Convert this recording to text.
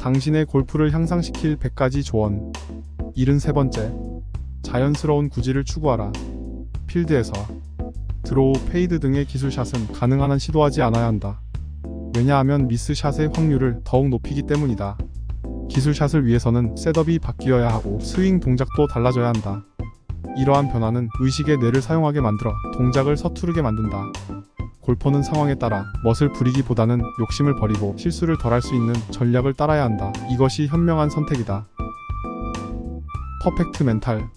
당신의 골프를 향상시킬 100가지 조언. 73번째. 자연스러운 구질을 추구하라. 필드에서 드로우, 페이드 등의 기술샷은 가능한 한 시도하지 않아야 한다. 왜냐하면 미스샷의 확률을 더욱 높이기 때문이다. 기술샷을 위해서는 셋업이 바뀌어야 하고 스윙 동작도 달라져야 한다. 이러한 변화는 의식의 뇌를 사용하게 만들어 동작을 서투르게 만든다. 골퍼는 상황에 따라 멋을 부리기보다는 욕심을 버리고 실수를 덜 할 수 있는 전략을 따라야 한다. 이것이 현명한 선택이다. 퍼펙트 멘탈.